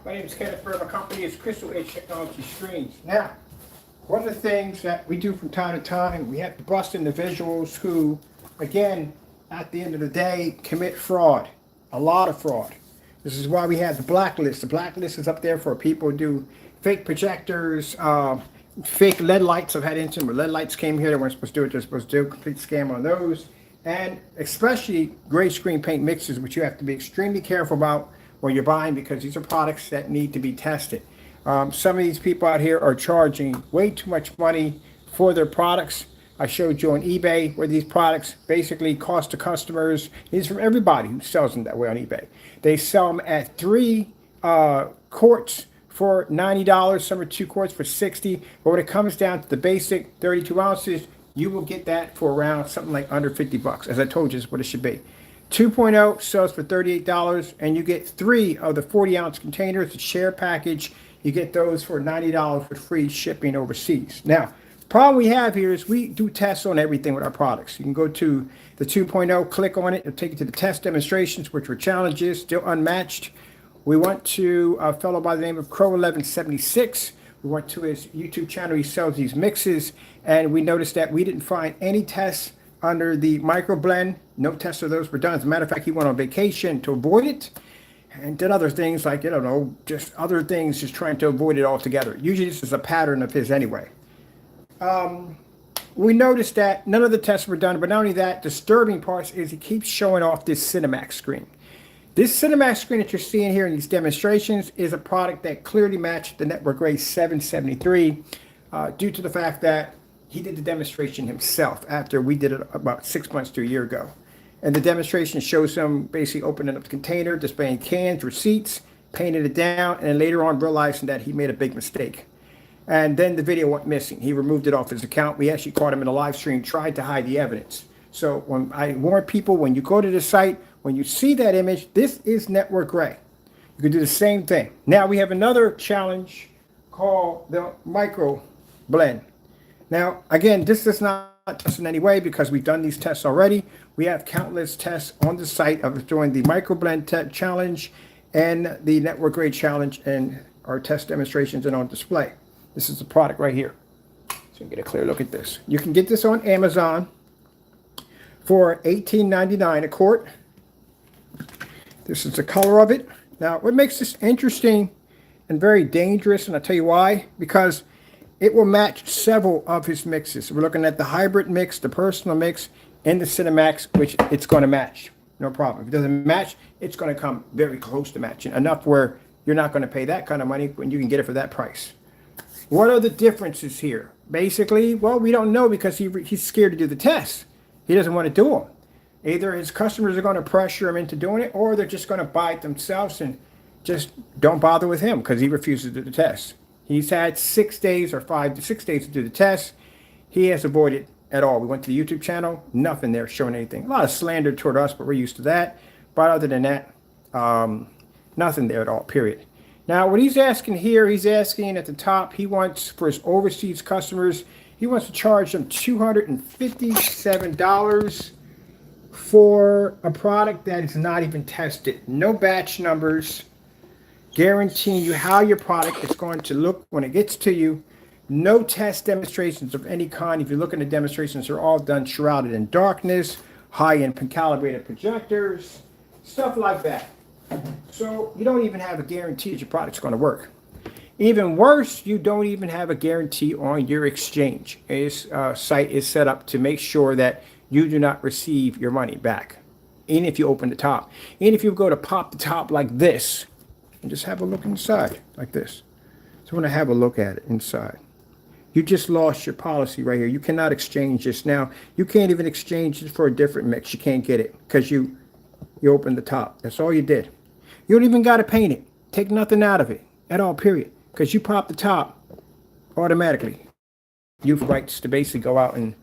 My name is Kenneth Bird. My company is Crystal Edge Technology Screens. Now, one of the things that we do from time to time, we have to bust individuals who, again, at the end of the day, commit fraud. A lot of fraud. This is why we have the blacklist. The blacklist is up there for people who do fake projectors, fake LED lights. I've had instances where LED lights came here. They weren't supposed to do it. They're supposed to do a complete scam on those. And especially gray screen paint mixes, which you have to be extremely careful about when you're buying, because these are products that need to be tested. Some of these people out here are charging way too much money for their products. I showed you on eBay where these products basically cost the customers. These are from everybody who sells them that way on eBay. They sell them at 3 quarts for $90. Some are 2 quarts for $60. But when it comes down to the basic 32 ounces, you will get that for around something like under $50. As I told you, is what it should be. 2.0 sells for $38, and you get 3 of the 40-ounce containers, the share package. You get those for $90 with free shipping overseas. Now, the problem we have here is we do tests on everything with our products. You can go to the 2.0, click on it, it'll take you to the test demonstrations, which were challenges, still unmatched. We went to a fellow by the name of Crow1176. We went to his YouTube channel. He sells these mixes, and we noticed that we didn't find any tests under the Microblend. No tests of those were done. As a matter of fact, he went on vacation to avoid it and did other things like, I don't know, just other things, just trying to avoid it altogether. Usually this is a pattern of his anyway. We noticed that none of the tests were done, but not only that, disturbing parts is he keeps showing off this Cinemax screen. This Cinemax screen that you're seeing here in these demonstrations is a product that clearly matched the Network Grade 773 due to the fact that he did the demonstration himself after we did it about 6 months to a year ago. And the demonstration shows him basically opening up the container, displaying cans, receipts, painting it down, and then later on realizing that he made a big mistake. And then the video went missing. He removed it off his account. We actually caught him in a live stream, tried to hide the evidence. So when I warn people, when you go to the site, when you see that image, this is Network Gray. You can do the same thing. Now we have another challenge called the Microblend. Now, again, this does not test in any way because we've done these tests already. We have countless tests on the site of doing the Microblend challenge and the Network Grade challenge, and our test demonstrations are on display. This is the product right here. So you can get a clear look at this. You can get this on Amazon for $18.99 a quart. This is the color of it. Now, what makes this interesting and very dangerous, and I'll tell you why, because it will match several of his mixes. We're looking at the hybrid mix, the personal mix, and the Cinemax, which it's going to match. No problem. If it doesn't match, it's going to come very close to matching, enough where you're not going to pay that kind of money when you can get it for that price. What are the differences here? Basically, well, we don't know because he's scared to do the tests. He doesn't want to do them. Either his customers are going to pressure him into doing it, or they're just going to buy it themselves and just don't bother with him because he refuses to do the test. He's had 6 days or 5 to 6 days to do the test. He has avoided at all. We went to the YouTube channel, nothing there showing anything. A lot of slander toward us, but we're used to that. But other than that, nothing there at all, period. Now, what he's asking here, he's asking at the top, he wants, for his overseas customers, he wants to charge them $257 for a product that is not even tested. No batch numbers, guaranteeing you how your product is going to look when it gets to you. No test demonstrations of any kind. If you look at the demonstrations, they're all done shrouded in darkness, high-end calibrated projectors, stuff like that. So you don't even have a guarantee that your product's going to work. Even worse, you don't even have a guarantee on your exchange. This site is set up to make sure that you do not receive your money back, even if you open the top. Even if you go to pop the top like this, and just have a look inside, like this. So I'm going to have a look at it inside. You just lost your policy right here. You cannot exchange this. Now, you can't even exchange it for a different mix. You can't get it because you opened the top. That's all you did. You don't even got to paint it. Take nothing out of it at all, period. Because you pop the top automatically. You have rights to basically go out and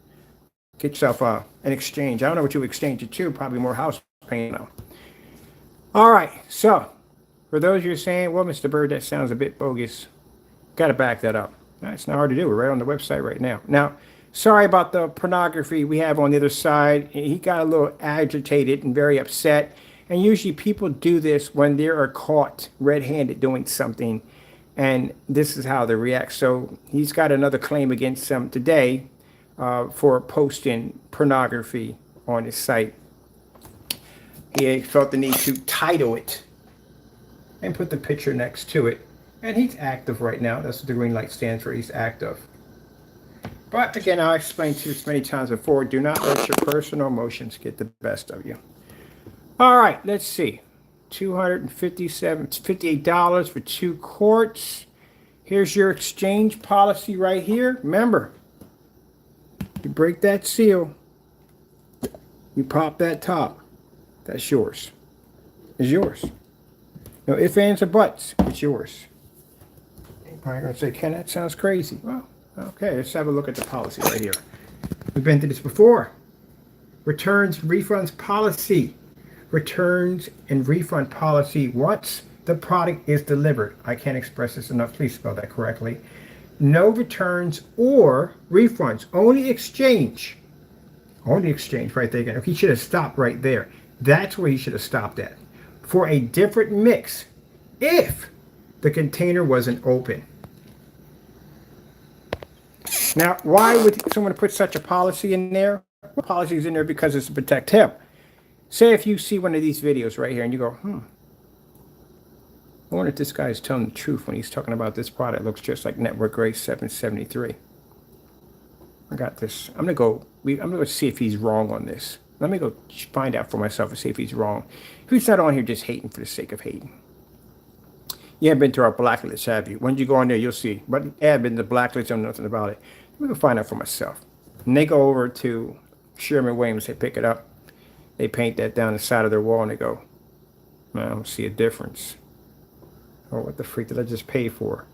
get yourself an exchange. I don't know what you exchange it to. Probably more house paint now. All right. So, for those you're saying, well, Mr. Bird, that sounds a bit bogus. Got to back that up. It's not hard to do. We're right on the website right now. Now, sorry about the pornography we have on the other side. He got a little agitated and very upset And usually people do this when they are caught red-handed doing something, and this is how they react. So he's got another claim against him today for posting pornography on his site. He felt the need to title it and put the picture next to it. And he's active right now. That's what the green light stands for. He's active. But again, I'll explain to you this many times before. Do not let your personal emotions get the best of you. All right, let's see. $258 for 2 quarts. Here's your exchange policy right here. Remember, you break that seal, you pop that top. That's yours. It's yours. No ifs, ands, or buts. It's yours. You're probably going to say, Ken, that sounds crazy. Well, okay, let's have a look at the policy right here. We've been through this before. Returns, refunds policy. Returns and refund policy. Once the product is delivered. I can't express this enough. Please spell that correctly. No returns or refunds. Only exchange. Only exchange right there again. He should have stopped right there. That's where he should have stopped at. For a different mix if the container wasn't open. Now, why would someone put such a policy in there? The policy is in there because it's to protect him. Say if you see one of these videos right here and you go, I wonder if this guy is telling the truth when he's talking about this product. It looks just like Network Grade 773. I got this. I'm going to go see if he's wrong on this. Let me go find out for myself and see if he's wrong. If he's not on here just hating for the sake of hating. You haven't been to our blacklist, have you? When you go on there, you'll see. But I have been to the blacklist, I know nothing about it. Let me go find out for myself. And they go over to Sherwin-Williams, they pick it up. They paint that down the side of their wall and they go, I don't see a difference. Oh, what the freak did I just pay for?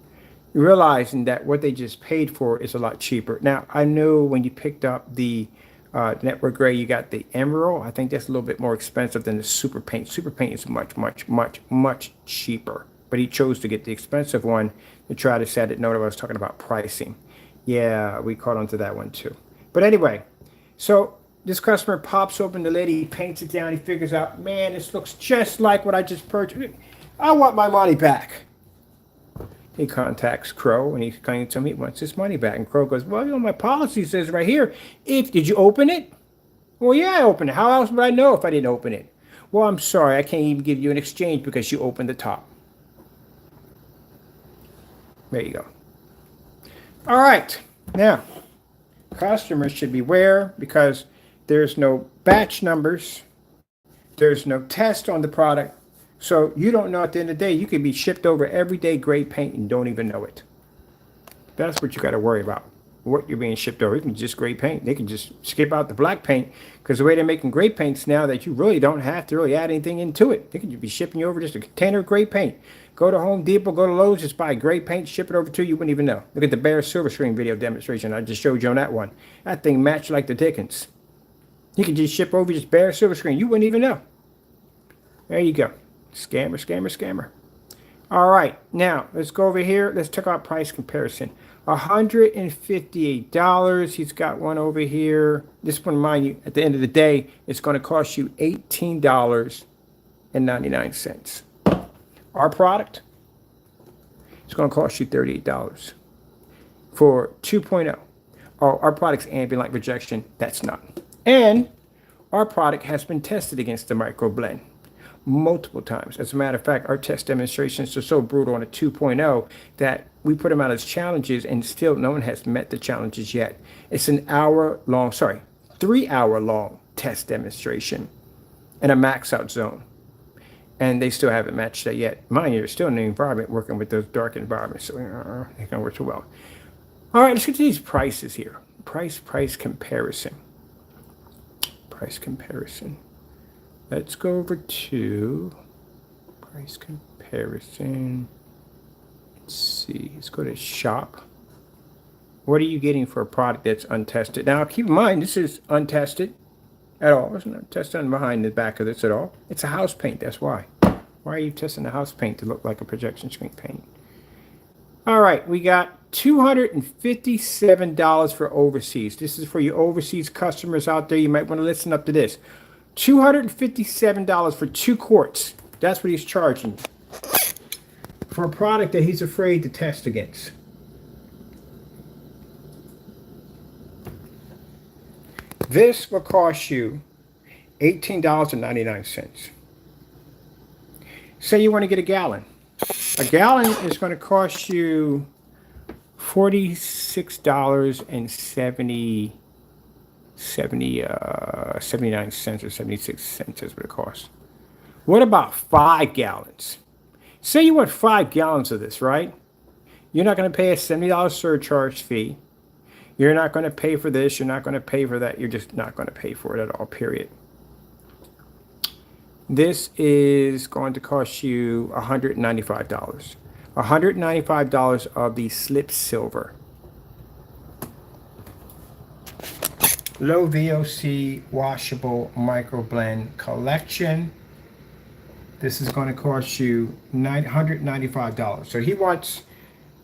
Realizing that what they just paid for is a lot cheaper. Now, I know when you picked up the Network Gray, you got the Emerald. I think that's a little bit more expensive than the Super Paint. Super Paint is much, much, much, much cheaper. But he chose to get the expensive one to try to set it. Note I was talking about pricing. Yeah, we caught on to that one too. But anyway, so this customer pops open the lid, he paints it down, he figures out, man, this looks just like what I just purchased. I want my money back. He contacts Crow and he's coming to me, he wants his money back. And Crow goes, well, you know, my policy says right here, did you open it? Well, yeah, I opened it. How else would I know if I didn't open it? Well, I'm sorry, I can't even give you an exchange because you opened the top. There you go. All right. Now, customers should beware because there's no batch numbers. There's no test on the product. So you don't know at the end of the day, you could be shipped over everyday gray paint and don't even know it. That's what you got to worry about. What you're being shipped over. It can just gray paint. They can just skip out the black paint because the way they're making gray paints now that you really don't have to really add anything into it. They can just be shipping you over just a container of gray paint. Go to Home Depot, go to Lowe's, just buy gray paint, ship it over to you, you wouldn't even know. Look at the bare silver screen video demonstration I just showed you on that one. That thing matched like the Dickens. You can just ship over just bare silver screen. You wouldn't even know. There you go. Scammer, scammer, scammer. All right, now let's go over here. Let's check out price comparison. $158. He's got one over here. This one, mind you, at the end of the day, it's going to cost you $18.99. Our product, it's going to cost you $38 for 2.0. Oh, our product's ambient light rejection. That's not. And our product has been tested against the Microblend multiple times. As a matter of fact, our test demonstrations are so brutal on a 2.0 that we put them out as challenges and still no one has met the challenges yet. It's an 3-hour-long test demonstration in a max out zone. And they still haven't matched that yet. Mind you, you're still in the environment working with those dark environments, so they don't work too well. All right, let's get to these prices here. Price comparison. Price comparison. Let's go over to price comparison. Let's see. Let's go to shop. What are you getting for a product that's untested? Now, keep in mind, this is untested at all. There's no test on behind the back of this at all. It's a house paint. That's why. Why are you testing the house paint to look like a projection screen paint? All right, we got $257 for overseas. This is for your overseas customers out there. You might want to listen up to this. $257 for 2 quarts. That's what he's charging for a product that he's afraid to test against. This will cost you $18.99. Say you want to get a gallon. A gallon is going to cost you $46.79 or 76 cents is what it costs. What about 5 gallons? Say you want 5 gallons of this, right? You're not going to pay a $70 surcharge fee. You're not going to pay for this. You're not going to pay for that. You're just not going to pay for it at all, period. This is going to cost you $195. $195 of the slip silver. Low VOC washable microblend collection. This is going to cost you $995. So he wants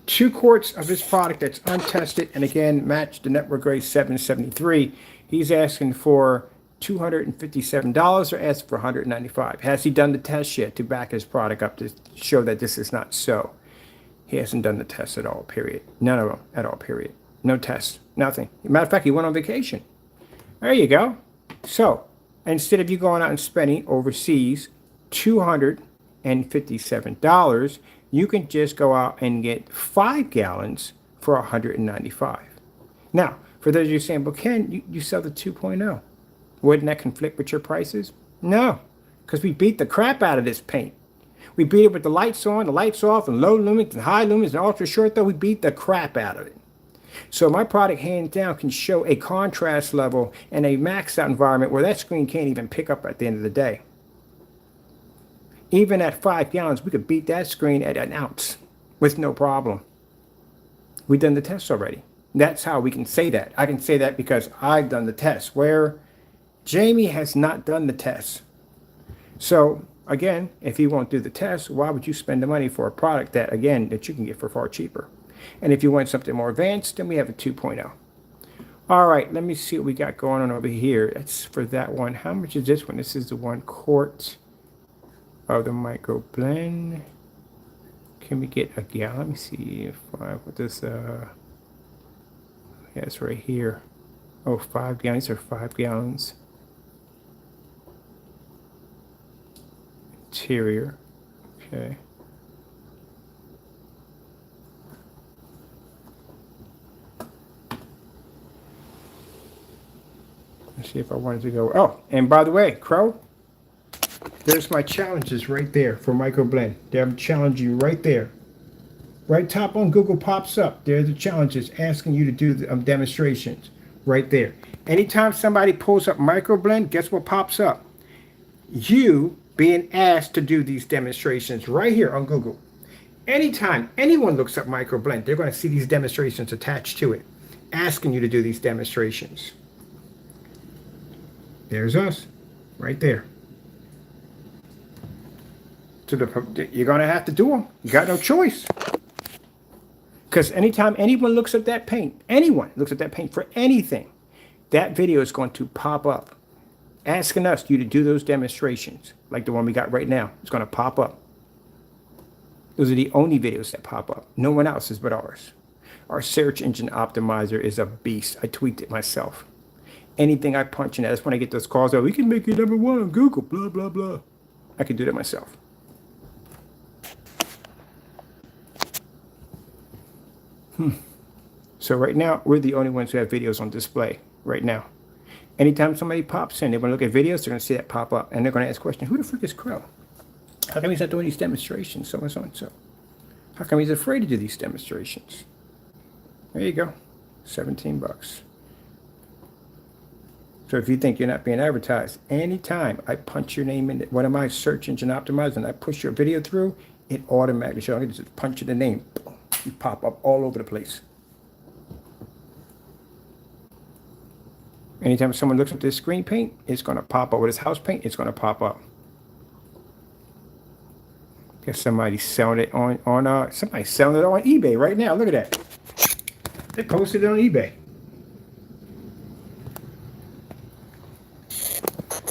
2 quarts of his product that's untested and again match the network grade 773. He's asking for $257 or asking for $195. Has he done the test yet to back his product up to show that this is not so? He hasn't done the test at all, period. None of them at all, period. No tests, nothing. Matter of fact, he went on vacation. There you go. So instead of you going out and spending overseas $257, you can just go out and get 5 gallons for $195. Now, for those of you saying, but Ken, you sell the 2.0. Wouldn't that conflict with your prices? No, because we beat the crap out of this paint. We beat it with the lights on, the lights off, and low lumens and high lumens and ultra short, though. We beat the crap out of it. So my product, hands down, can show a contrast level and a maxed out environment where that screen can't even pick up at the end of the day. Even at 5 gallons, we could beat that screen at an ounce with no problem. We've done the test already. That's how we can say that. I can say that because I've done the test, where Jamie has not done the test. So again, if he won't do the test, why would you spend the money for a product that, again, that you can get for far cheaper? And if you want something more advanced, then we have a 2.0. All right, let me see what we got going on over here. That's for that one. How much is this one? This is the 1 quart of the Microblend. Can we get a gallon? Let me see if I put this, yeah, it's right here. Oh, 5 gallons or 5 gallons. Interior, okay. Let's see if I wanted to go. Oh, and by the way, Crow, there's my challenges right there for Microblend. I'm challenging you right there. Right top on Google pops up. There's the challenges asking you to do the demonstrations right there. Anytime somebody pulls up Microblend, guess what pops up? You being asked to do these demonstrations right here on Google. Anytime anyone looks up Microblend, they're going to see these demonstrations attached to it, asking you to do these demonstrations. There's us, right there. So you're going to have to do them. You got no choice. Because anytime anyone looks at that paint, anyone looks at that paint for anything, that video is going to pop up, asking us you to do those demonstrations, like the one we got right now. It's going to pop up. Those are the only videos that pop up. No one else's but ours. Our search engine optimizer is a beast. I tweaked it myself. Anything I punch in, that's when I get those calls. Oh, we can make you #1 on Google, blah, blah, blah. I can do that myself. So right now, we're the only ones who have videos on display right now. Anytime somebody pops in, they want to look at videos, they're going to see that pop up. And they're going to ask questions, who the frick is Crow? How come he's not doing these demonstrations? So and so and so. How come he's afraid to do these demonstrations? There you go. 17 bucks. So if you think you're not being advertised, anytime I punch your name in one of my search engine optimizers and I push your video through, it automatically shows. I can just punch in the name. Boom. You pop up all over the place. Anytime someone looks at this screen paint, it's going to pop up. With this house paint, it's going to pop up. Guess somebody's selling it on somebody's selling it on eBay right now. Look at that. They posted it on eBay.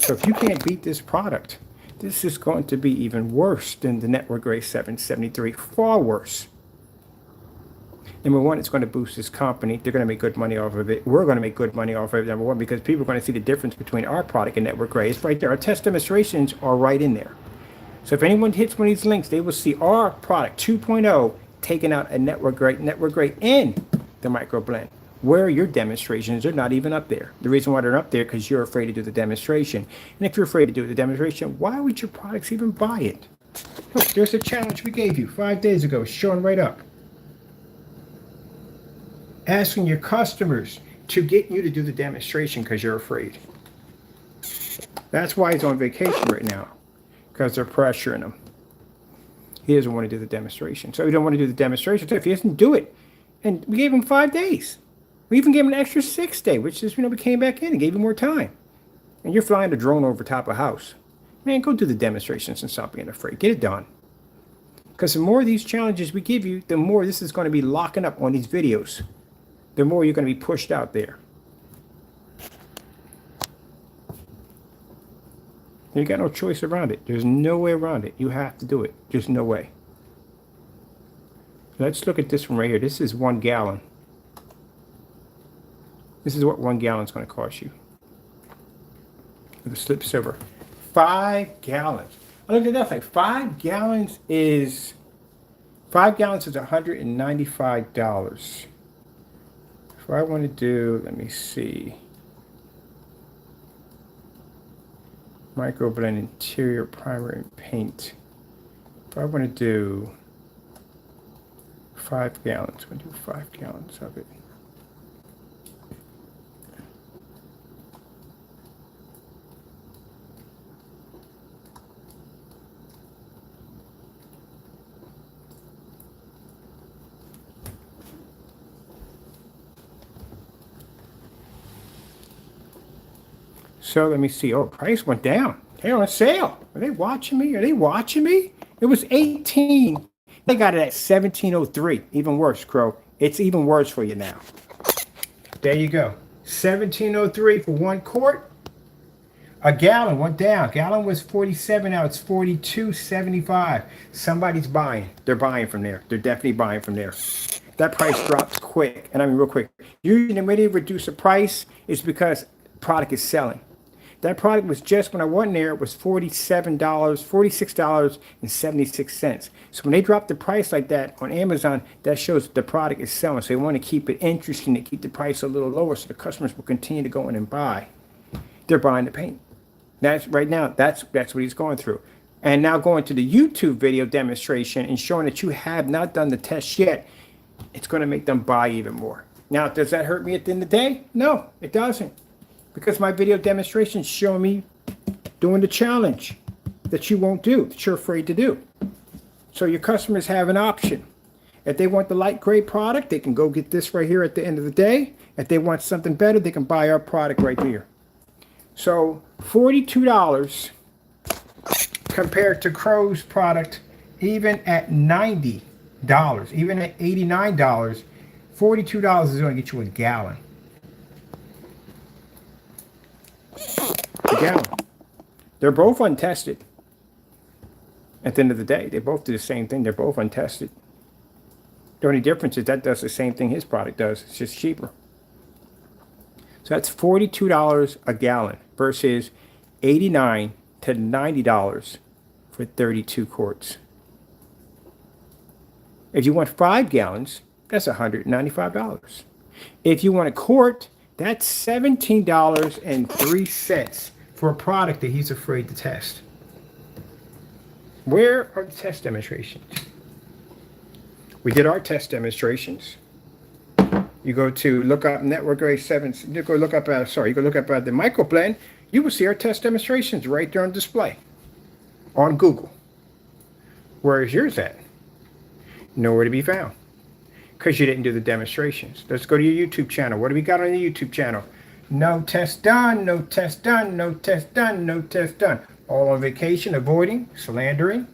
So if you can't beat this product, this is going to be even worse than the network grade 773, far worse. Number one, it's going to boost this company. They're going to make good money off of it. We're going to make good money off of it, number one, because people are going to see the difference between our product and network grade. It's right there. Our test demonstrations are right in there. So if anyone hits one of these links, they will see our product 2.0 taking out a network grade in the Microblend, where your demonstrations are not even up there. The reason why they're up there is because you're afraid to do the demonstration. And if you're afraid to do the demonstration, why would your products even buy it? Look, there's a challenge we gave you 5 days ago, showing right up. Asking your customers to get you to do the demonstration because you're afraid. That's why he's on vacation right now, because they're pressuring him. He doesn't want to do the demonstration. So he don't want to do the demonstration. So if he doesn't do it, and we gave him 5 days. We even gave him an extra 6 day, which is, we came back in and gave him more time. And you're flying a drone over top of a house. Man, go do the demonstrations and stop being afraid. Get it done. Because the more of these challenges we give you, the more this is going to be locking up on these videos. The more you're going to be pushed out there. You got no choice around it. There's no way around it. You have to do it. There's no way. Let's look at this one right here. This is 1 gallon. This is what 1 gallon is going to cost you. With a slip silver. 5 gallons. I looked at that thing. 5 gallons is $195. If I want to do, let me see. Microblend interior primer and paint. If I want to do 5 gallons, I'm going to do 5 gallons of it. So let me see. Oh, price went down. They're on sale. Are they watching me? Are they watching me? It was 18. They got it at 1703. Even worse, Crow. It's even worse for you now. There you go. 1703 for 1 quart. A gallon went down. Gallon was 47. Now it's 42.75. Somebody's buying. They're buying from there. They're definitely buying from there. That price dropped quick. And I mean real quick. Usually the way they reduce the price is because the product is selling. That product was just, when I went in there, it was $46.76. So when they drop the price like that on Amazon, that shows the product is selling. So they want to keep it interesting to keep the price a little lower so the customers will continue to go in and buy. They're buying the paint. That's right now, that's what he's going through. And now going to the YouTube video demonstration and showing that you have not done the test yet, it's going to make them buy even more. Now, does that hurt me at the end of the day? No, it doesn't. Because my video demonstrations show me doing the challenge that you won't do, that you're afraid to do. So your customers have an option. If they want the light gray product, they can go get this right here at the end of the day. If they want something better, they can buy our product right here. So $42 compared to Crow's product, even at $90, even at $89, $42 is going to get you a gallon. A gallon. They're both untested. At the end of the day, they both do the same thing. They're both untested. The only difference is that does the same thing his product does. It's just cheaper. So that's $42 a gallon versus $89 to $90 for 32 quarts. If you want 5 gallons, that's $195. If you want a quart, that's $17.03 for a product that he's afraid to test. Where are the test demonstrations? We did our test demonstrations. You go to look up network grade 7. You go look up the Microblend. You will see our test demonstrations right there on display on Google. Where is yours at? Nowhere to be found. Because you didn't do the demonstrations. Let's go to your YouTube channel. What do we got on the YouTube channel? No test done, no test done, no test done, no test done. All on vacation, avoiding, slandering.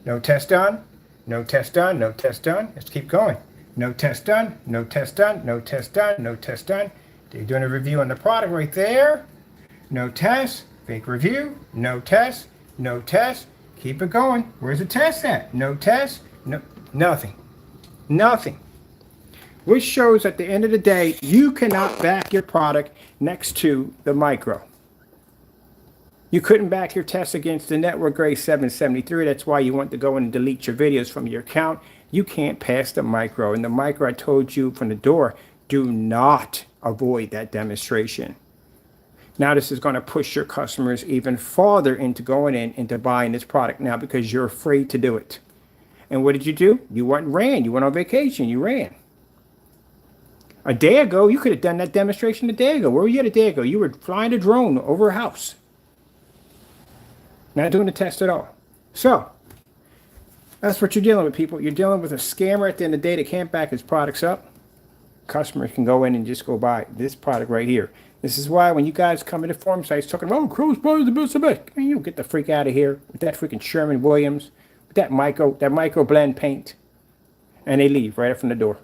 No test done, no test done, no test done. Let's keep going. No test done, no test done, no test done, no test done. They're doing a review on the product right there. No test, Fake review, no test, no test. Keep it going. Where's the test at? No test, no, nothing. Nothing. Which shows at the end of the day, you cannot back your product next to the micro. You couldn't back your test against the network grade 773. That's why you want to go in and delete your videos from your account. You can't pass the micro. And the micro, I told you from the door, do not avoid that demonstration. Now this is going to push your customers even farther into going in into buying this product now because you're afraid to do it. And what did you do? You went and ran. You went on vacation. You ran. A day ago, you could have done that demonstration a day ago. Where were you at a day ago? You were flying a drone over a house. Not doing the test at all. So, that's what you're dealing with, people. You're dealing with a scammer at the end of the day that can't back his products up. Customers can go in and just go buy this product right here. This is why when you guys come into forum sites talking about, oh, Crow's probably the best of it. You get the freak out of here with that freaking Sherwin-Williams, with that Microblend paint. And they leave right up from the door.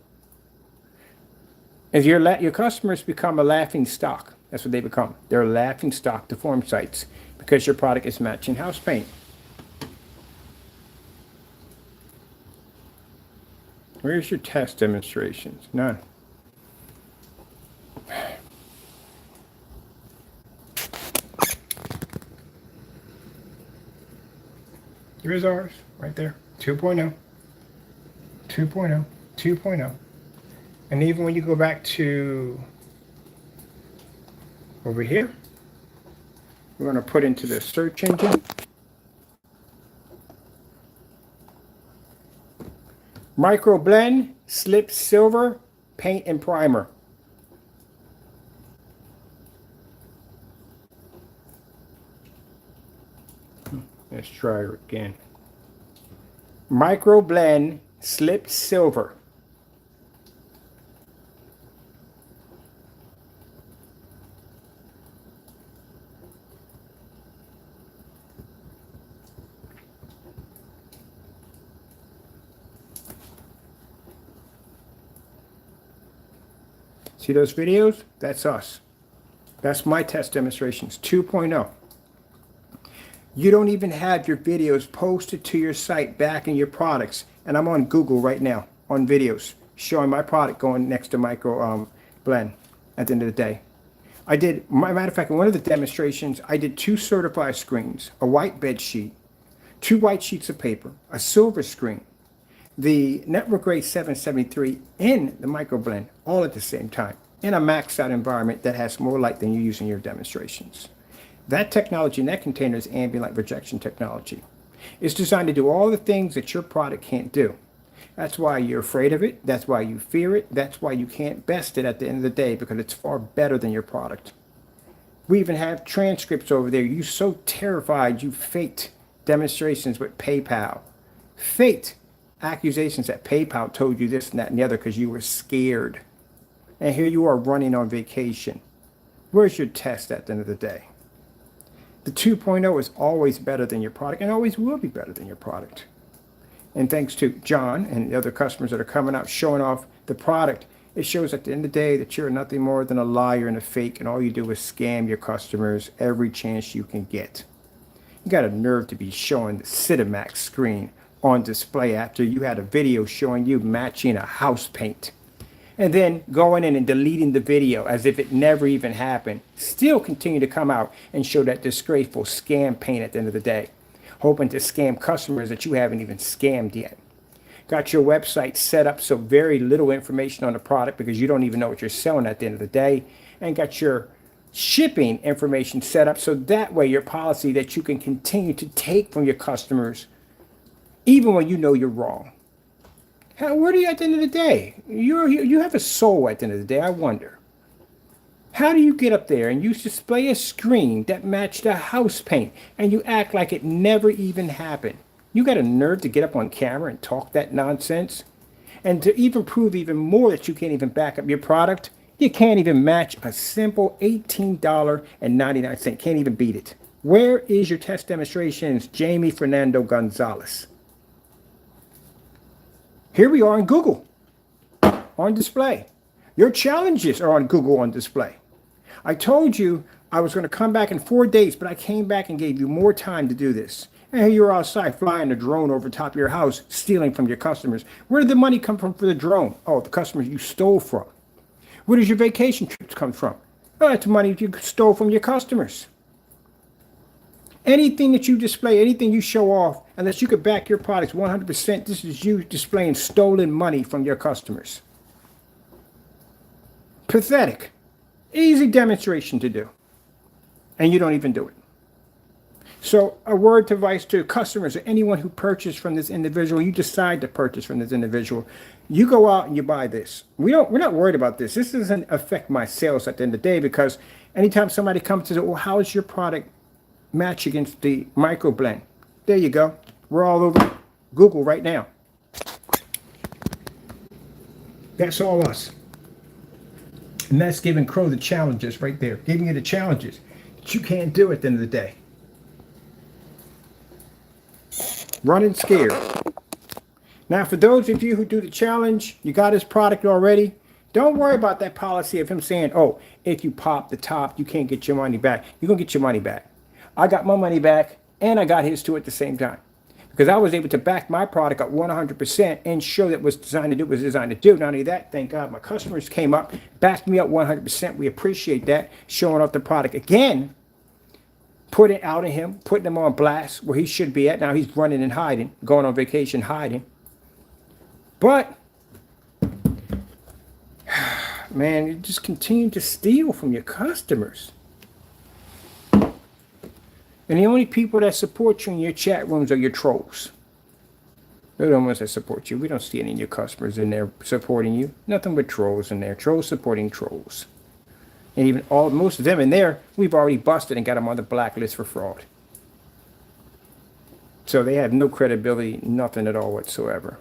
As your customers become a laughing stock. That's what they become. They're a laughing stock to forum sites because your product is matching house paint. Where's your test demonstrations? None. Here's ours, right there. 2.0. 2.0. 2.0. And even when you go back to over here, we're going to put into the search engine Microblend, Slip Silver, Paint and Primer. Let's try it again. Microblend, Slip Silver. See those videos? That's us. That's my test demonstrations, 2.0. You don't even have your videos posted to your site backing your products. And I'm on Google right now on videos showing my product going next to Microblend at the end of the day. I did, matter of fact, in one of the demonstrations, I did 2 certified screens, a white bed sheet, 2 white sheets of paper, a silver screen, the network grade 773 in the Microblend all at the same time in a maxed out environment that has more light than you use in your demonstrations. That technology in that container is ambient light projection technology. It's designed to do all the things that your product can't do. That's why you're afraid of it. That's why you fear it. That's why you can't best it at the end of the day because it's far better than your product. We even have transcripts over there. You're so terrified you faked demonstrations with PayPal. Faked accusations that PayPal told you this and that and the other because you were scared. And here you are running on vacation. Where's your test at the end of the day? The 2.0 is always better than your product and always will be better than your product. And thanks to John and the other customers that are coming out showing off the product, it shows at the end of the day that you're nothing more than a liar and a fake and all you do is scam your customers every chance you can get. You got a nerve to be showing the Cinemax screen on display after you had a video showing you matching a house paint. And then going in and deleting the video as if it never even happened. Still continue to come out and show that disgraceful scam paint at the end of the day. Hoping to scam customers that you haven't even scammed yet. Got your website set up so very little information on the product because you don't even know what you're selling at the end of the day. And got your shipping information set up so that way your policy that you can continue to take from your customers even when you know you're wrong. Where are you at the end of the day? You have a soul at the end of the day, I wonder. How do you get up there and you display a screen that matched a house paint and you act like it never even happened? You got a nerve to get up on camera and talk that nonsense? And to even prove even more that you can't even back up your product, you can't even match a simple $18.99. Can't even beat it. Where is your test demonstrations, Jamie Fernando Gonzalez? Here we are on Google, on display. Your challenges are on Google on display. I told you I was going to come back in 4 days, but I came back and gave you more time to do this. And here you're outside flying a drone over top of your house, stealing from your customers. Where did the money come from for the drone? Oh, the customers you stole from. Where does your vacation trips come from? Oh, that's money you stole from your customers. Anything that you display, anything you show off, unless you could back your products 100%, this is you displaying stolen money from your customers. Pathetic. Easy demonstration to do. And you don't even do it. So a word to advice to customers or anyone who purchased from this individual, you decide to purchase from this individual, you go out and you buy this. We're not worried about this. This doesn't affect my sales at the end of the day, because anytime somebody comes to say, well, how is your product match against the Microblend? There you go. We're all over Google right now. That's all us. And that's giving Crow the challenges right there. Giving you the challenges that you can't do at the end of the day. Running scared. Now, for those of you who do the challenge, you got his product already. Don't worry about that policy of him saying, oh, if you pop the top, you can't get your money back. You're going to get your money back. I got my money back, and I got his too at the same time. Because I was able to back my product up 100% and show that was designed to do what it was designed to do. Not only that, thank God my customers came up, backed me up 100%. We appreciate that. Showing off the product again, putting it out of him, putting him on blast where he should be at. Now he's running and hiding, going on vacation, hiding. But, man, you just continue to steal from your customers. And the only people that support you in your chat rooms are your trolls. They're the ones that support you. We don't see any of your customers in there supporting you. Nothing but trolls in there. Trolls supporting trolls. And even most of them in there, we've already busted and got them on the blacklist for fraud. So they have no credibility, nothing at all whatsoever.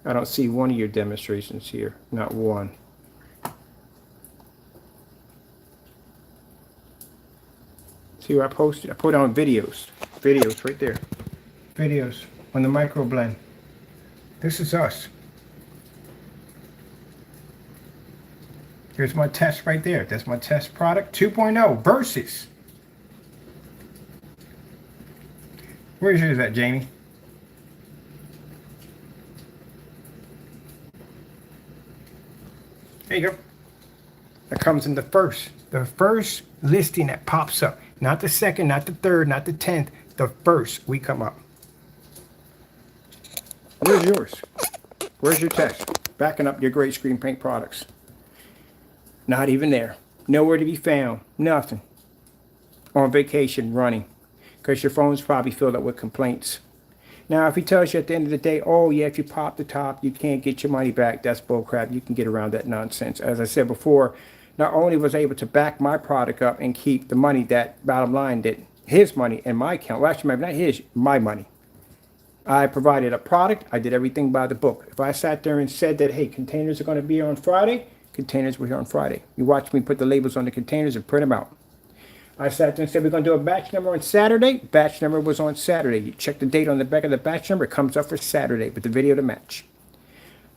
I don't see one of your demonstrations here. Not one. See what I posted? I put on videos. Videos right there. Videos on the Microblend. This is us. Here's my test right there. That's my test product 2.0 versus. Where's yours at, Jamie? There you go. That comes in the first listing that pops up. Not the second, not the third, not the 10th. The first we come up. Where's yours? Where's your test? Backing up your great screen paint products. Not even there. Nowhere to be found. Nothing. On vacation running. Because your phone's probably filled up with complaints. Now, if he tells you at the end of the day, oh, yeah, if you pop the top, you can't get your money back, that's bullcrap. You can get around that nonsense. As I said before, not only was I able to back my product up and keep the money that, bottom line, that his money in my account, well, actually, maybe not his, my money. I provided a product. I did everything by the book. If I sat there and said that, hey, containers are going to be here on Friday, containers were here on Friday. You watch me put the labels on the containers and print them out. I sat there and said we're going to do a batch number on Saturday. Batch number was on Saturday. You check the date on the back of the batch number. It comes up for Saturday with the video to match.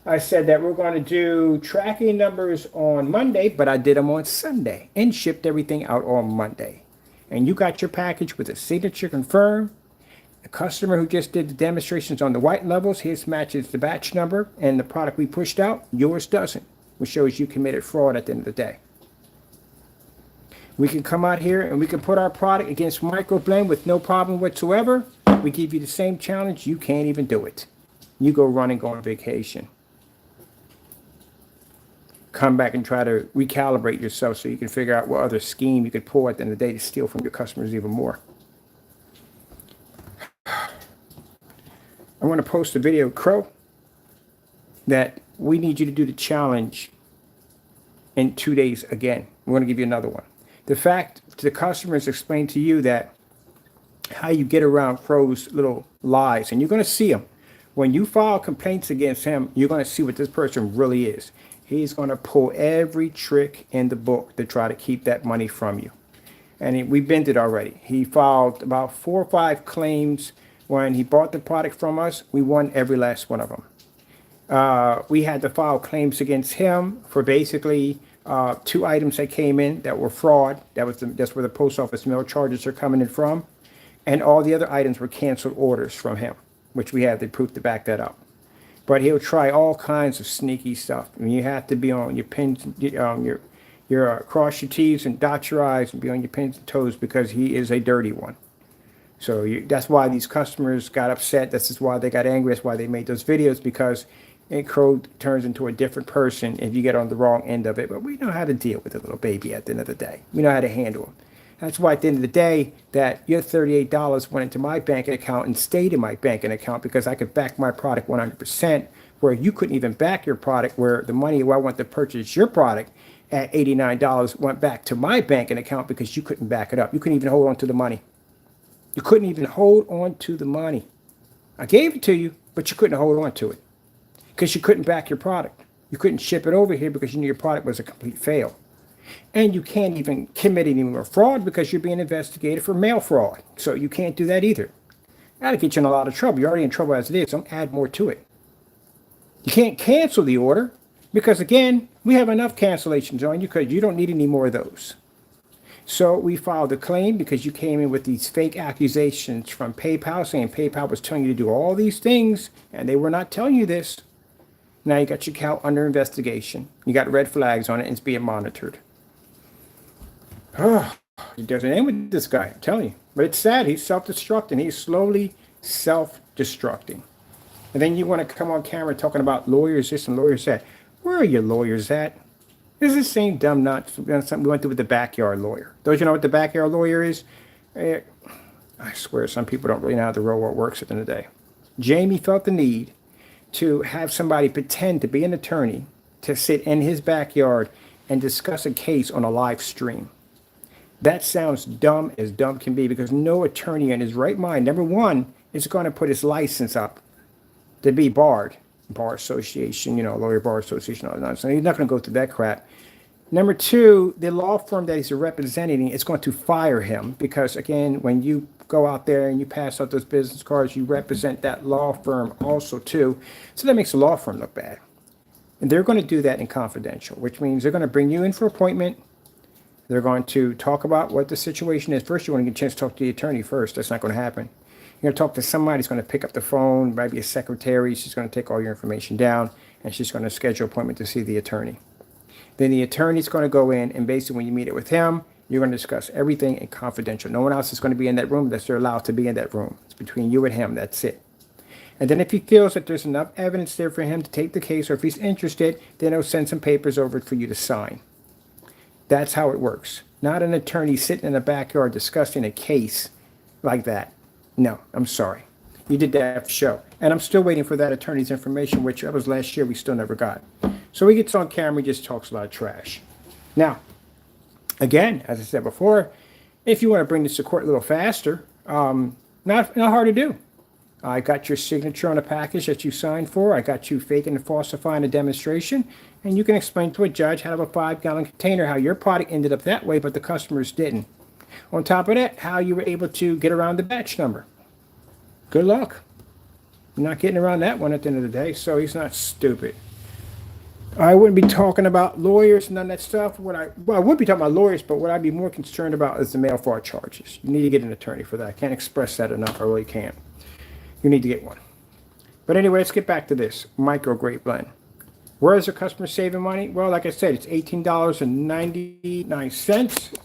I said that we're going to do tracking numbers on Monday, but I did them on Sunday and shipped everything out on Monday. And you got your package with a signature confirmed. The customer who just did the demonstrations on the white levels, his matches the batch number and the product we pushed out. Yours doesn't, which shows you committed fraud at the end of the day. We can come out here and we can put our product against Microblend with no problem whatsoever. We give you the same challenge. You can't even do it. You go run and go on vacation. Come back and try to recalibrate yourself so you can figure out what other scheme you could pull at the end of the day to steal from your customers even more. I want to post a video, Crow, that we need you to do the challenge in 2 days again. We're going to give you another one. The fact the customers explain to you that how you get around Crow's little lies, and you're going to see them. When you file complaints against him, you're going to see what this person really is. He's going to pull every trick in the book to try to keep that money from you. And we've been it already. He filed about 4 or 5 claims when he bought the product from us. We won every last one of them. We had to file claims against him for basically two items that came in that were fraud. That's where the post office mail charges are coming in from. And all the other items were canceled orders from him, which we have the proof to back that up. But he'll try all kinds of sneaky stuff. I mean, you have to be on your pins, cross your T's and dot your I's and be on your pins and toes because he is a dirty one. So that's why these customers got upset. This is why they got angry. That's why they made those videos, because Crow turns into a different person if you get on the wrong end of it. But we know how to deal with the little baby at the end of the day. We know how to handle him. That's why at the end of the day that your $38 went into my banking account and stayed in my banking account because I could back my product 100%, where you couldn't even back your product, where the money where I want to purchase your product at $89 went back to my banking account because you couldn't back it up. You couldn't even hold on to the money. You couldn't even hold on to the money. I gave it to you, but you couldn't hold on to it because you couldn't back your product. You couldn't ship it over here because you knew your product was a complete fail. And you can't even commit any more fraud because you're being investigated for mail fraud. So you can't do that either. That'll get you in a lot of trouble. You're already in trouble as it is. Don't add more to it. You can't cancel the order because, again, we have enough cancellations on you because you don't need any more of those. So we filed a claim because you came in with these fake accusations from PayPal saying PayPal was telling you to do all these things and they were not telling you this. Now you got your account under investigation. You got red flags on it and it's being monitored. Oh, it doesn't end with this guy, I'm telling you. But it's sad. He's self-destructing. He's slowly self-destructing. And then you want to come on camera talking about lawyers this and lawyers that. Where are your lawyers at? This is the same dumb nut something we went through with the backyard lawyer. Don't you know what the backyard lawyer is? I swear some people don't really know how the real world works at the end of the day. Jamie felt the need to have somebody pretend to be an attorney to sit in his backyard and discuss a case on a live stream. That sounds dumb as dumb can be because no attorney in his right mind, number one, is going to put his license up to be barred. Bar association, lawyer bar association, all that nonsense. He's not going to go through that crap. Number two, the law firm that he's representing is going to fire him because, again, when you go out there and you pass out those business cards, you represent that law firm also too. So that makes the law firm look bad. And they're going to do that in confidential, which means they're going to bring you in for appointment. They're going to talk about what the situation is. First, you want to get a chance to talk to the attorney first. That's not going to happen. You're going to talk to somebody who's going to pick up the phone, maybe a secretary. She's going to take all your information down, and she's going to schedule an appointment to see the attorney. Then the attorney's going to go in, and basically when you meet it with him, you're going to discuss everything in confidential. No one else is going to be in that room unless they're allowed to be in that room. It's between you and him. That's it. And then if he feels that there's enough evidence there for him to take the case, or if he's interested, then he'll send some papers over for you to sign. That's how it works. Not an attorney sitting in the backyard discussing a case like that. No, I'm sorry. You did that for show. And I'm still waiting for that attorney's information, which that was last year, we still never got. So he gets on camera, he just talks a lot of trash. Now, again, as I said before, if you want to bring this to court a little faster, not hard to do. I got your signature on a package that you signed for. I got you faking and falsifying a demonstration. And you can explain to a judge out of a 5-gallon container how your product ended up that way, but the customers didn't. On top of that, how you were able to get around the batch number. Good luck. You're not getting around that one at the end of the day, so he's not stupid. I wouldn't be talking about lawyers and none of that stuff. I would be talking about lawyers, but what I'd be more concerned about is the mail fraud charges. You need to get an attorney for that. I can't express that enough. I really can't. You need to get one. But anyway, let's get back to this Microblend. Where is the customer saving money? Well, like I said, it's $18.99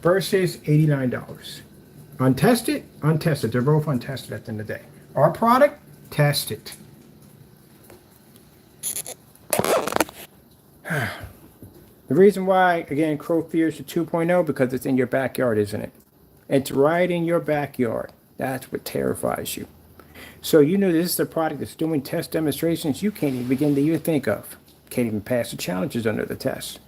versus $89. Untested? Untested. They're both untested at the end of the day. Our product? Tested. The reason why, again, Crow fears the 2.0 because it's in your backyard, isn't it? It's right in your backyard. That's what terrifies you. So you know this is a product that's doing test demonstrations you can't even begin to even think of. Can't even pass the challenges under the test.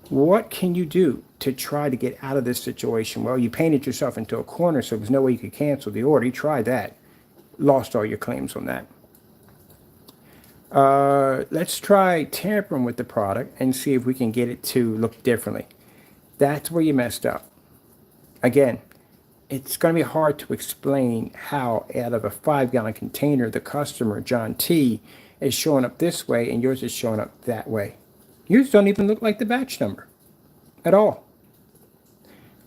What can you do to try to get out of this situation? Well, you painted yourself into a corner, so there's no way you could cancel the order. You tried that. Lost all your claims on that. Let's try tampering with the product and see if we can get it to look differently. That's where you messed up. Again, it's going to be hard to explain how out of a 5-gallon container, the customer, John T., is showing up this way and yours is showing up that way. Yours don't even look like the batch number at all.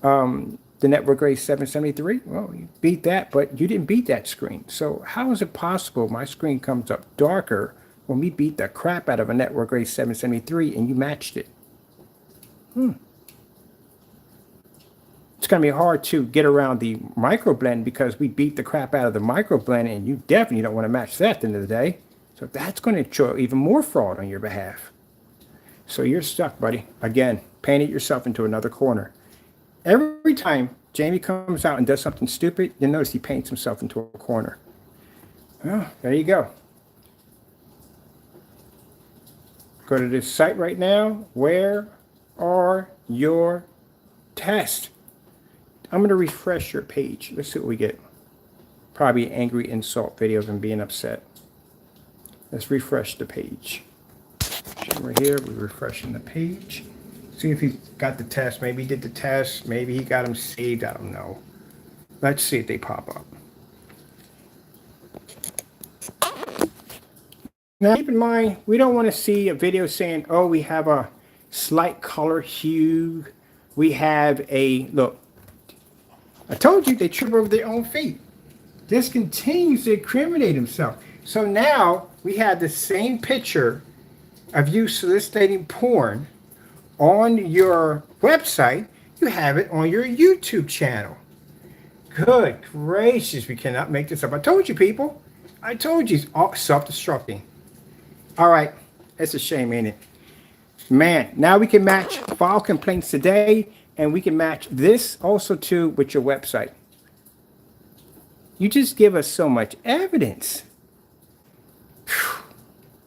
The network grade 773, well, you beat that, but you didn't beat that screen. So how is it possible my screen comes up darker when we beat the crap out of a network grade 773 and you matched it? It's going to be hard to get around the microblend because we beat the crap out of the microblend, and you definitely don't want to match that at the end of the day. So that's going to show even more fraud on your behalf. So you're stuck, buddy. Again, painted yourself into another corner. Every time Jamie comes out and does something stupid, you'll notice he paints himself into a corner. Well, there you go. Go to this site right now. Where are your tests? I'm going to refresh your page. Let's see what we get. Probably angry insult video of him being upset. Let's refresh the page. We're here. We're refreshing the page. See if he got the test. Maybe he did the test. Maybe he got them saved. I don't know. Let's see if they pop up. Now, keep in mind, we don't want to see a video saying, oh, we have a slight color hue. We have a, look, I told you they trip over their own feet. This continues to incriminate himself. So now we have the same picture of you soliciting porn on your website. You have it on your YouTube channel. Good gracious, we cannot make this up. I told you, people. I told you, it's all self-destructing. All right, it's a shame, ain't it? Man, now we can match file complaints today, and we can match this also too with your website. You just give us so much evidence. Whew.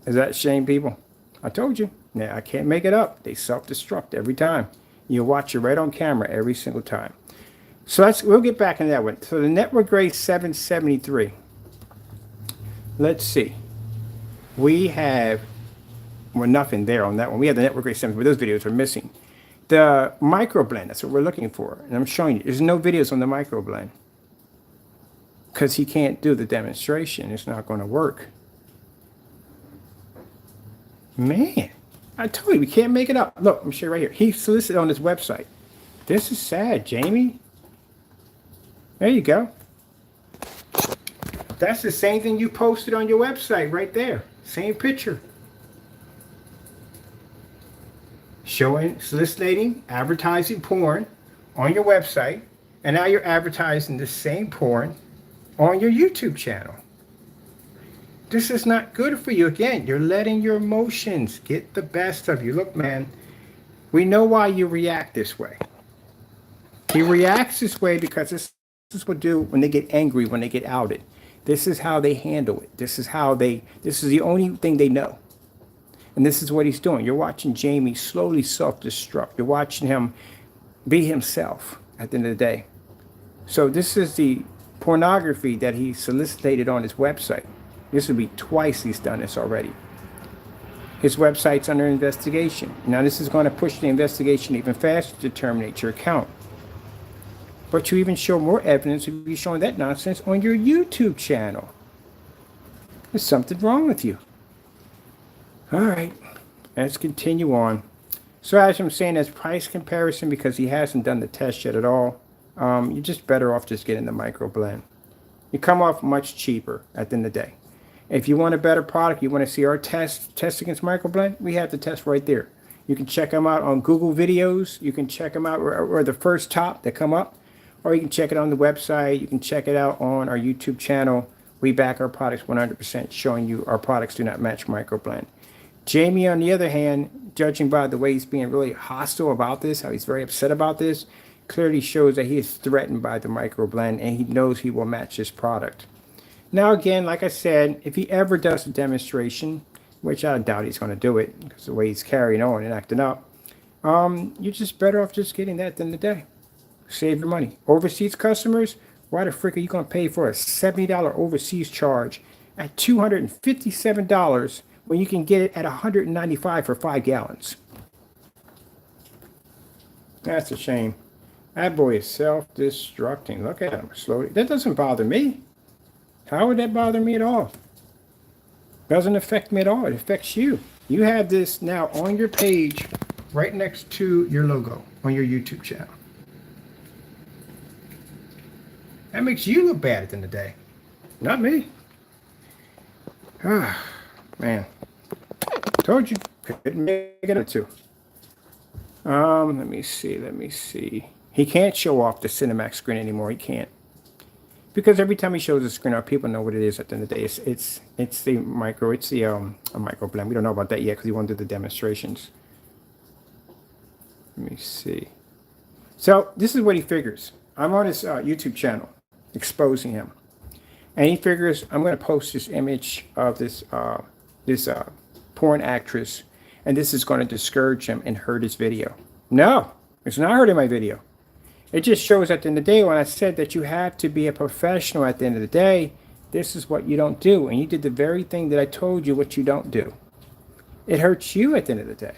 Is that a shame, people? I told you. Now, I can't make it up. They self-destruct every time. You watch it right on camera every single time. So we'll get back into that one. So the network grade 773. Let's see. We have, well, nothing there on that one. We have the network grade 7, but those videos are missing. The microblend, that's what we're looking for. And I'm showing you, there's no videos on the microblend. Because he can't do the demonstration. It's not going to work. Man, I told you, we can't make it up. Look, I'm sure right here. He solicited on his website. This is sad, Jamie. There you go. That's the same thing you posted on your website right there. Same picture. Showing, soliciting, advertising porn on your website. And now you're advertising the same porn on your YouTube channel. This is not good for you. Again, you're letting your emotions get the best of you. Look, man, we know why you react this way. He reacts this way because this is what they do when they get angry, when they get outed. This is how they handle it. This is the only thing they know. And this is what he's doing. You're watching Jamie slowly self-destruct. You're watching him be himself at the end of the day. So this is the pornography that he solicited on his website. This would be twice he's done this already. His website's under investigation. Now this is going to push the investigation even faster to terminate your account. But you even show more evidence of you showing that nonsense on your YouTube channel. There's something wrong with you. All right, let's continue on. So as I'm saying, as price comparison, because he hasn't done the test yet at all, you're just better off just getting the microblend. You come off much cheaper at the end of the day. If you want a better product, you want to see our test against microblend, we have the test right there. You can check them out on Google videos. You can check them out or the first top that come up. Or you can check it on the website. You can check it out on our YouTube channel. We back our products 100%, showing you our products do not match microblend. Jamie, on the other hand, judging by the way he's being really hostile about this, how he's very upset about this, clearly shows that he is threatened by the microblend and he knows he will match this product. Now again, like I said, if he ever does a demonstration, which I doubt he's going to do it because the way he's carrying on and acting up, you're just better off just getting that at the end of the day. Save your money. Overseas customers, why the frick are you going to pay for a $70 overseas charge at $257 when you can get it at $195 for 5 gallons? That's a shame. That boy is self-destructing. Look at him slowly. That doesn't bother me. How would that bother me at all? Doesn't affect me at all. It affects you. You have this now on your page right next to your logo on your YouTube channel. That makes you look bad at the end of the day. Not me. Ah, man. Told you. Couldn't make it up too. Let me see. He can't show off the Cinemax screen anymore. He can't. Because every time he shows the screen off, people know what it is at the end of the day. It's the micro, it's the a microblend. We don't know about that yet because he won't do the demonstrations. Let me see. So this is what he figures. I'm on his YouTube channel exposing him. And he figures I'm going to post this image of this porn actress, and this is going to discourage him and hurt his video. No, it's not hurting my video. It just shows at the end of the day when I said that you have to be a professional at the end of the day, this is what you don't do. And you did the very thing that I told you what you don't do. It hurts you at the end of the day.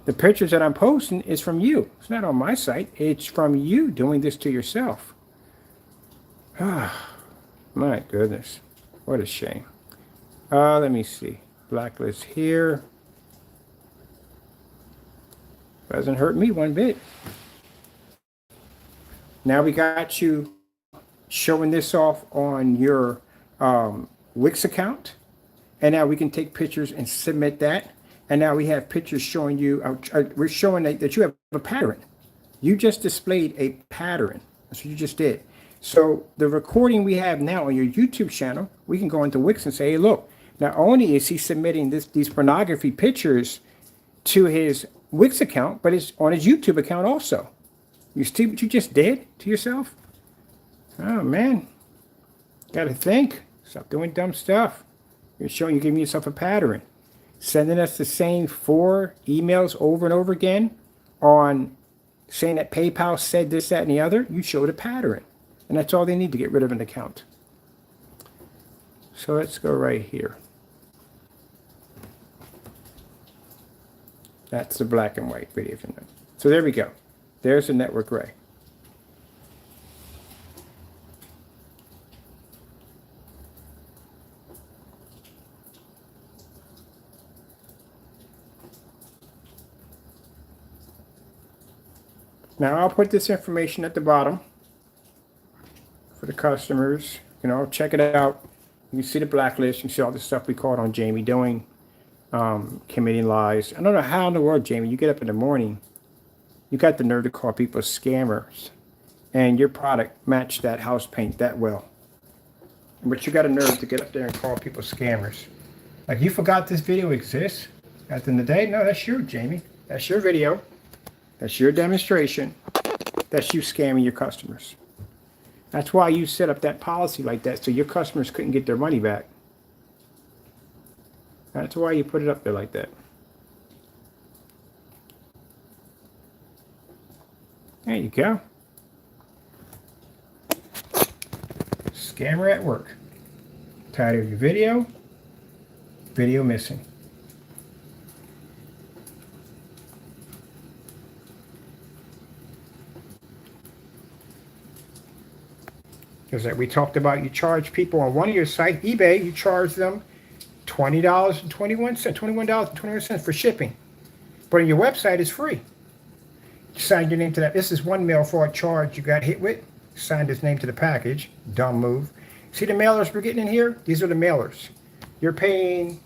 The pictures that I'm posting is from you. It's not on my site. It's from you doing this to yourself. Ah, my goodness. What a shame. Let me see. Blacklist here. Doesn't hurt me one bit. Now we got you showing this off on your Wix account. And now we can take pictures and submit that. And now we have pictures showing you, we're showing that you have a pattern. You just displayed a pattern. That's what you just did. So the recording we have now on your YouTube channel, we can go into Wix and say, hey, look, not only is he submitting these pornography pictures to his Wix account, but it's on his YouTube account also. You see what you just did to yourself? Oh, man. Got to think. Stop doing dumb stuff. You're giving yourself a pattern. Sending us the same 4 emails over and over again on saying that PayPal said this, that, and the other. You showed a pattern. And that's all they need to get rid of an account. So let's go right here. That's the black and white video. So there we go. There's the network gray. Now I'll put this information at the bottom for the customers. You know, check it out. You can see the blacklist. You can see all the stuff we caught on Jamie doing, committing lies. I don't know how in the world, Jamie, you get up in the morning, you got the nerve to call people scammers, and your product matched that house paint that well. But you got a nerve to get up there and call people scammers. Like, you forgot this video exists? At the end of the day, no, that's you, Jamie. That's your video. That's your demonstration. That's you scamming your customers. That's why you set up that policy like that, so your customers couldn't get their money back. That's why you put it up there like that. There you go. Scammer at work. Title of your video. Video missing. Because like we talked about, you charge people on one of your sites, eBay, you charge them $21.21 for shipping. But on your website, it's free. You sign your name to that. This is one mail fraud charge you got hit with. Signed his name to the package. Dumb move. See the mailers we're getting in here? These are the mailers. You're paying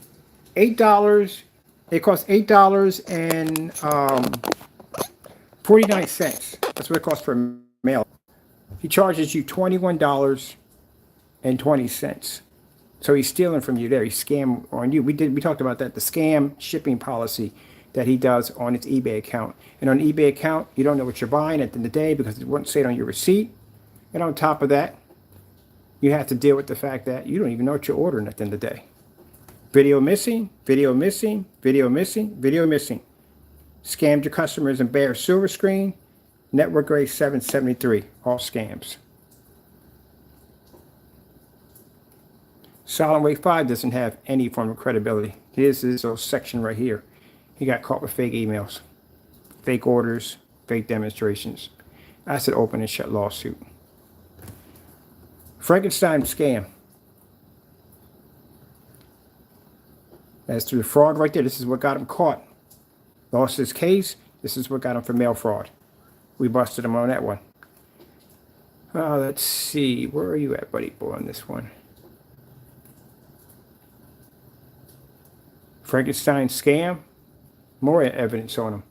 $8. It costs $8.49. That's what it costs for mail. He charges you $21.20. So he's stealing from you there. He's scam on you. We talked about that, the scam shipping policy that he does on its eBay account. And on eBay account, you don't know what you're buying at the end of the day because it won't say it on your receipt. And on top of that, you have to deal with the fact that you don't even know what you're ordering at the end of the day. Video missing, video missing, video missing, video missing. Scammed your customers in bare silver screen. Network grade 773, all scams. Solid Wave 5 doesn't have any form of credibility. Here's this little section right here. He got caught with fake emails, fake orders, fake demonstrations. That's an open and shut lawsuit. Frankenstein scam. As to the fraud right there, this is what got him caught. Lost his case. This is what got him for mail fraud. We busted him on that one. Let's see. Where are you at, buddy boy, on this one? Frankenstein scam. More evidence on him.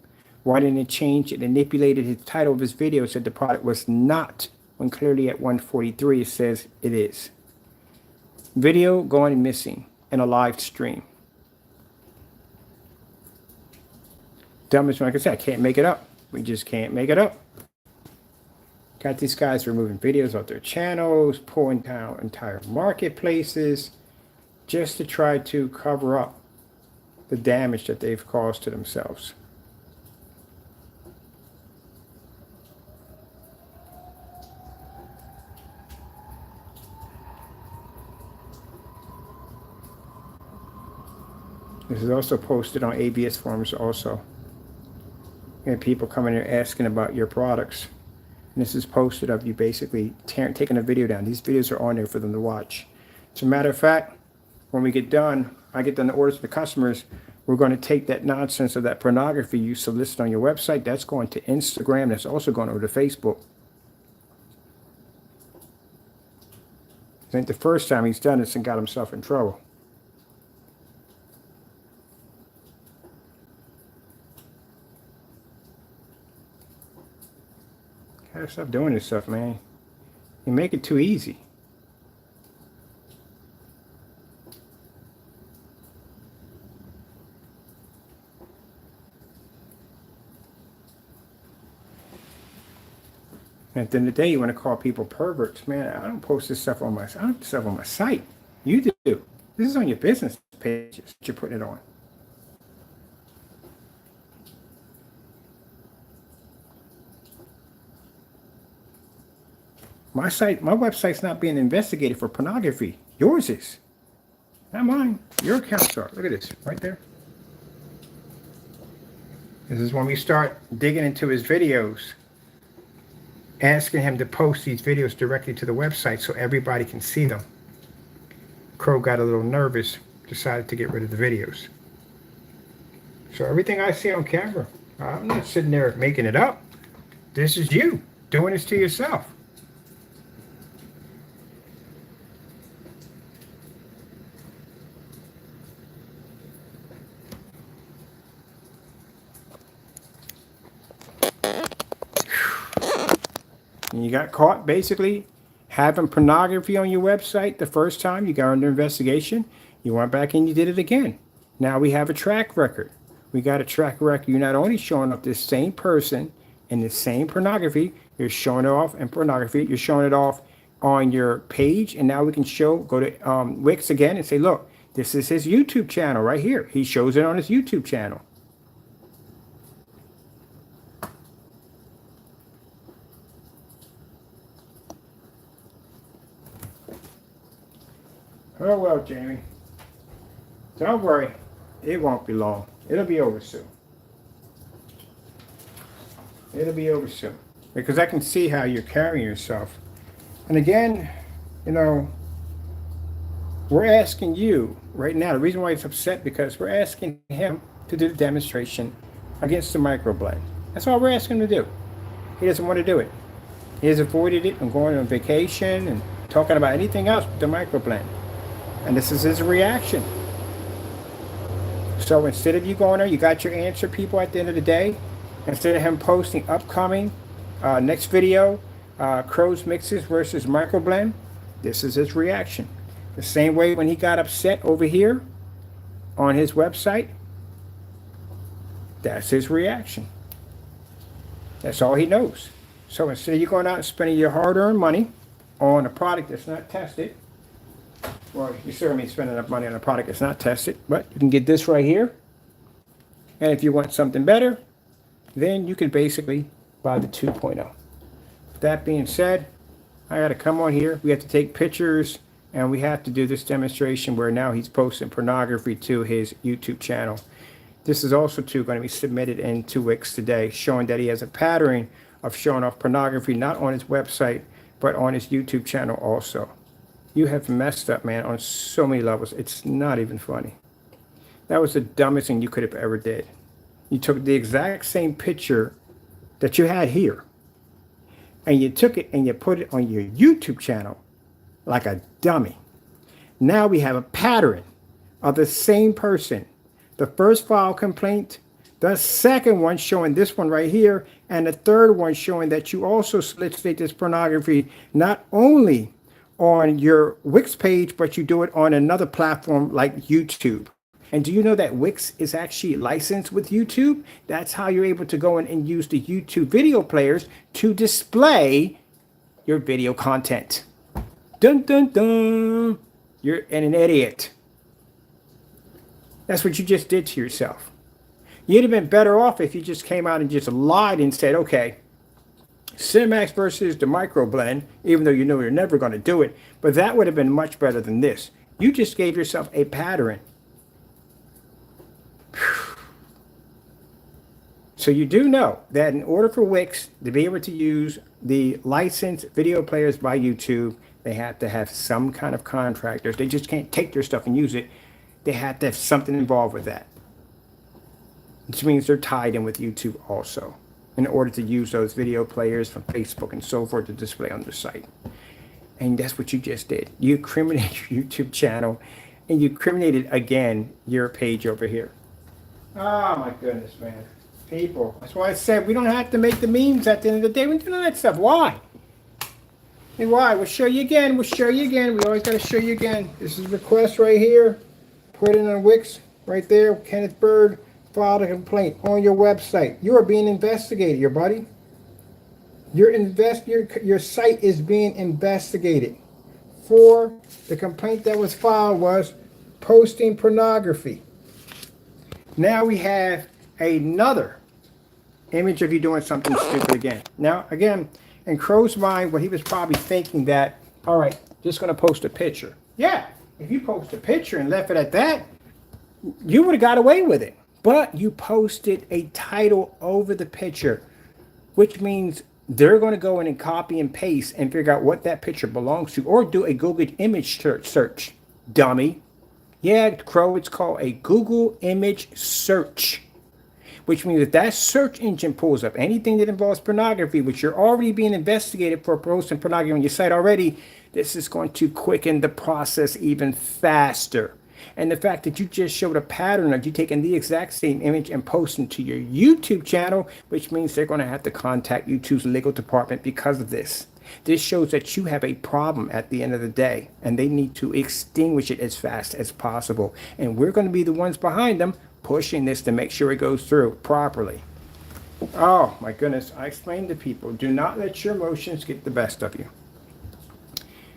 Why didn't it change? It manipulated his title of his video. Said the product was not, when clearly at 143 it says it is. Video going missing in a live stream. Dumbest, like I said, I can't make it up. We just can't make it up. Got these guys removing videos off their channels, pulling down entire marketplaces, just to try to cover up the damage that they've caused to themselves. This is also posted on ABS forums also. And people coming here asking about your products. And this is posted of you basically taking a video down. These videos are on there for them to watch. As a matter of fact, when we get done, I get done the orders to the customers, we're going to take that nonsense of that pornography you solicit on your website. That's going to Instagram. That's also going over to Facebook. It ain't the first time he's done this and got himself in trouble. Gotta stop doing this stuff, man. You make it too easy. At the end of the day, you want to call people perverts, man. I don't post this stuff on my. I don't put stuff on my site. You do. This is on your business pages that you're putting it on. My website's not being investigated for pornography. Yours is. Not mine. Your accounts are. Look at this, right there. This is when we start digging into his videos, asking him to post these videos directly to the website so everybody can see them. Crow got a little nervous, decided to get rid of the videos. So everything I see on camera, I'm not sitting there making it up. This is you doing this to yourself. And you got caught basically having pornography on your website the first time. You got under investigation. You went back and you did it again. Now we have a track record. We got a track record. You're not only showing up this same person and the same pornography, you're showing it off in pornography. You're showing it off on your page. And now we can go to Wix again and say, look, this is his YouTube channel right here. He shows it on his YouTube channel. Oh, well, Jamie. Don't worry. It won't be long. It'll be over soon. It'll be over soon. Because I can see how you're carrying yourself. And again, you know, we're asking you right now, the reason why he's upset, because we're asking him to do the demonstration against the Microblend. That's all we're asking him to do. He doesn't want to do it. He has avoided it and going on vacation and talking about anything else but the Microblend. And this is his reaction. So instead of you going there, you got your answer, people, at the end of the day. Instead of him posting upcoming next video, Crow's Mixes versus Microblend, this is his reaction. The same way when he got upset over here on his website, that's his reaction. That's all he knows. So instead of you going out and spending your hard-earned money on a product that's not tested, well, you certainly spending enough money on a product that's not tested, but you can get this right here. And if you want something better, then you can basically buy the 2.0. That being said, I got to come on here. We have to take pictures, and we have to do this demonstration where now he's posting pornography to his YouTube channel. This is also too going to be submitted into Wix today, showing that he has a pattern of showing off pornography, not on his website, but on his YouTube channel also. You have messed up, man, on so many levels. It's not even funny. That was the dumbest thing you could have ever did. You took the exact same picture that you had here, and you took it and you put it on your YouTube channel like a dummy. Now we have a pattern of the same person. The first file complaint, the second one showing this one right here, and the third one showing that you also solicitate this pornography not only on your Wix page, but you do it on another platform like YouTube. And do you know that Wix is actually licensed with YouTube? That's how you're able to go in and use the YouTube video players to display your video content. Dun, dun, dun. You're an idiot. That's what you just did to yourself. You'd have been better off if you just came out and just lied and said, okay, Cinemax versus the Microblend, even though you know you're never going to do it, but that would have been much better than this. You just gave yourself a pattern. So you do know that in order for Wix to be able to use the licensed video players by YouTube, they have to have some kind of contractors. They just can't take their stuff and use it. They have to have something involved with that, which means they're tied in with YouTube also in order to use those video players from Facebook and so forth to display on their site. And that's what you just did. You criminated your YouTube channel, and you criminated again your page over here. Oh my goodness, man. People. That's why I said we don't have to make the memes at the end of the day. We do that stuff. Why? And why? We'll show you again. We'll show you again. We always got to show you again. This is request right here. Put it on Wix right there. Kenneth Bird filed a complaint on your website. You are being investigated, your buddy. Your site is being investigated for the complaint that was filed was posting pornography. Now we have another image of you doing something stupid again. Now, again, in Crow's mind, what he was probably thinking that, all right, just going to post a picture. Yeah, if you post a picture and left it at that, you would have got away with it. But you posted a title over the picture, which means they're going to go in and copy and paste and figure out what that picture belongs to, or do a Google image search, dummy. Yeah, Crow, it's called a Google image search, which means if that search engine pulls up anything that involves pornography, which you're already being investigated for posting pornography on your site already, this is going to quicken the process even faster. And the fact that you just showed a pattern of you taking the exact same image and posting to your YouTube channel, which means they're going to have to contact YouTube's legal department because of this. This shows that you have a problem at the end of the day, and they need to extinguish it as fast as possible. And we're going to be the ones behind them pushing this to make sure it goes through properly. Oh my goodness, I explained to people, do not let your emotions get the best of you.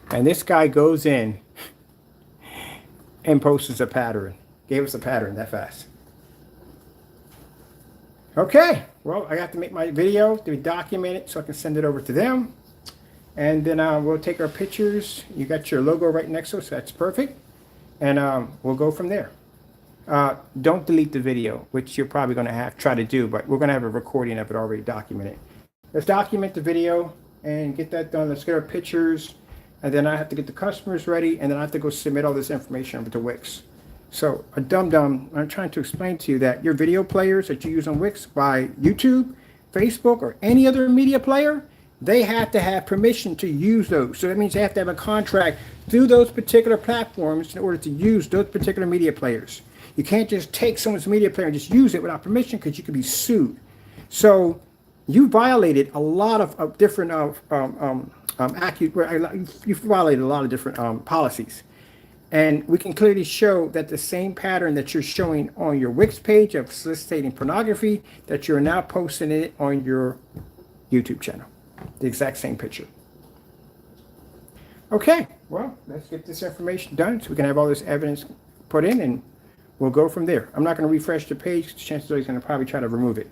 And this guy goes in and posts a pattern. Gave us a pattern that fast. Okay, well, I have to make my video to document it so I can send it over to them. And then we'll take our pictures. You got your logo right next to us, so that's perfect. And we'll go from there. Don't delete the video, which you're probably going to have to try to do, but we're going to have a recording of it already documented. Let's document the video and get that done. Let's get our pictures, and then I have to get the customers ready, and then I have to go submit all this information over to Wix. So a dum-dum, I'm trying to explain to you that your video players that you use on Wix by YouTube, Facebook, or any other media player, they have to have permission to use those. So that means they have to have a contract through those particular platforms in order to use those particular media players. You can't just take someone's media player and just use it without permission, because you could be sued. So you violated a lot of different you violated a lot of different policies. And we can clearly show that the same pattern that you're showing on your Wix page of soliciting pornography, that you're now posting it on your YouTube channel. The exact same picture. Okay, well, let's get this information done so we can have all this evidence put in, and we'll go from there. I'm not going to refresh the page because chances are he's going to probably try to remove it.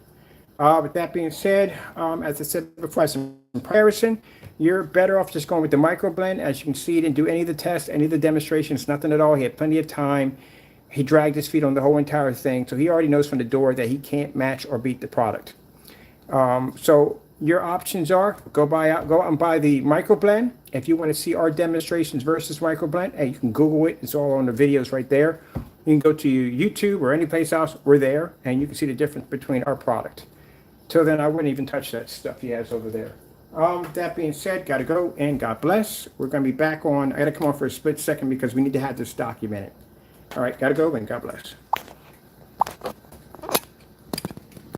With that being said, as I said before, as a comparison, you're better off just going with the Microblend. As you can see, he didn't do any of the tests, any of the demonstrations, nothing at all. He had plenty of time. He dragged his feet on the whole entire thing, so he already knows from the door that he can't match or beat the product. So your options are go out and buy the Microblend. If you want to see our demonstrations versus Microblend, and you can Google it. It's all on the videos right there. You can go to YouTube or any place else. We're there, and you can see the difference between our product. Till then, I wouldn't even touch that stuff he has over there. That being said, gotta go, and God bless. We're gonna be back on. I gotta come on for a split second because we need to have this documented. All right, gotta go, and God bless.